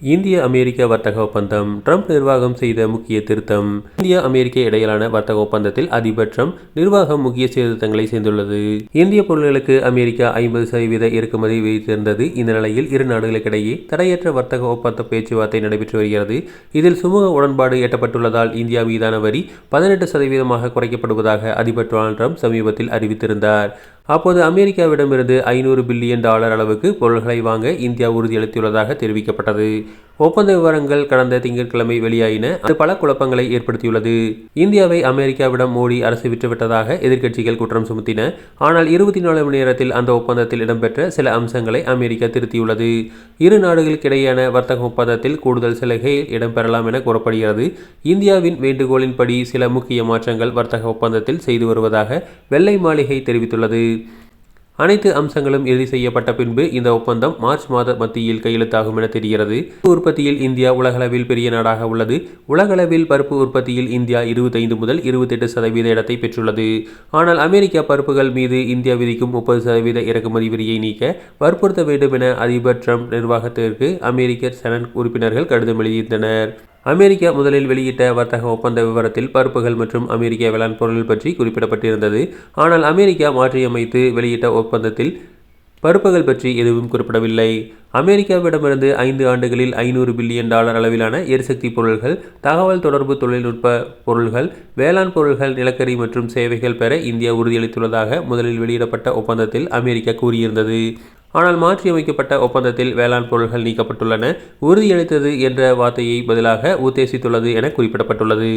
இந்திய அமெரிக்க வர்த்தக ஒப்பந்தம் ட்ரம்ப் நிர்வாகம் செய்த முக்கிய திருத்தம். இந்தியா அமெரிக்க இடையிலான வர்த்தக ஒப்பந்தத்தில் அதிபர் ட்ரம்ப் நிர்வாகம் முக்கிய சீர்திருத்தங்களை செய்துள்ளது. இந்திய பொருட்களுக்கு அமெரிக்கா 50% இறக்குமதி விதித்திருந்தது. இந்த நிலையில் இரு நாடுகளுக்கிடையே தடையற்ற வர்த்தக ஒப்பந்த பேச்சுவார்த்தை நடைபெற்று வருகிறது. இதில் சுமூக உடன்பாடு எட்டப்பட்டுள்ளதால் இந்தியா மீதான வரி 18% குறைக்கப்படுவதாக அதிபர் டொனால்ட் ட்ரம்ப் சமீபத்தில் அறிவித்திருந்தார். அப்போது அமெரிக்காவிடமிருந்து $500 பில்லியன் அளவுக்கு பொருட்களை வாங்க இந்தியா உறுதியளித்துள்ளதாக தெரிவிக்கப்பட்டது. ஒப்பந்த விவரங்கள் கடந்த திங்கட்கிழமை வெளியாயின. அது பல குழப்பங்களை ஏற்படுத்தியுள்ளது. இந்தியாவை அமெரிக்காவிடம் மோடி அரசு விற்றுவிட்டதாக எதிர்க்கட்சிகள் குற்றம் சுமத்தின. ஆனால் 24 மணி நேரத்தில் அந்த ஒப்பந்தத்தில் இடம்பெற்ற சில அம்சங்களை அமெரிக்கா திருத்தியுள்ளது. இரு நாடுகளுக்கிடையேயான வர்த்தக ஒப்பந்தத்தில் கூடுதல் சலுகைகள் இடம்பெறலாம் என கூறப்படுகிறது. இந்தியாவின் வேண்டுகோளின்படி சில முக்கிய மாற்றங்கள் வர்த்தக ஒப்பந்தத்தில் செய்து வருவதாக வெள்ளை மாளிகை தெரிவித்துள்ளது. அனைத்து அம்சங்களும் இறுதி செய்யப்பட்ட பின்பு இந்த ஒப்பந்தம் மார்ச் மாத மத்தியில் கையெழுத்தாகும் என தெரிகிறது. பருப்பு உற்பத்தியில் இந்தியா உலகளவில் பெரிய நாடாக உள்ளது. உலகளவில் பருப்பு உற்பத்தியில் இந்தியா 25 முதல் 28% இடத்தை பெற்றுள்ளது. ஆனால் அமெரிக்கா பருப்புகள் மீது இந்தியா விதிக்கும் 30% இறக்குமதி வரியை நீக்க வற்புறுத்த வேண்டும் என அதிபர் ட்ரம்ப் நிர்வாகத்திற்கு அமெரிக்க செனட் உறுப்பினர்கள் கடிதம் எழுதியிருந்தனர். அமெரிக்கா முதலில் வெளியிட்ட வர்த்தக ஒப்பந்த விவரத்தில் பருப்புகள் மற்றும் அமெரிக்க வேளாண் பொருட்கள் பற்றி குறிப்பிடப்பட்டிருந்தது. ஆனால் அமெரிக்கா மாற்றியமைத்து வெளியிட்ட ஒப்பந்தத்தில் பருப்புகள் பற்றி எதுவும் குறிப்பிடவில்லை. அமெரிக்காவிடமிருந்து 5 ஆண்டுகளில் $500 பில்லியன் அளவிலான எரிசக்தி பொருட்கள், தகவல் தொடர்பு தொழில்நுட்ப பொருட்கள், வேளாண் பொருட்கள், நிலக்கரி மற்றும் சேவைகள் பெற இந்தியா உறுதியளித்துள்ளதாக முதலில் வெளியிடப்பட்ட ஒப்பந்தத்தில் அமெரிக்கா கூறியிருந்தது. ஆனால் மாற்றியமைக்கப்பட்ட ஒப்பந்தத்தில் வேளாண் பொருட்கள் நீக்கப்பட்டுள்ளன. உறுதியளித்தது என்ற வார்த்தையை பதிலாக உத்தேசித்துள்ளது என குறிப்பிடப்பட்டுள்ளது.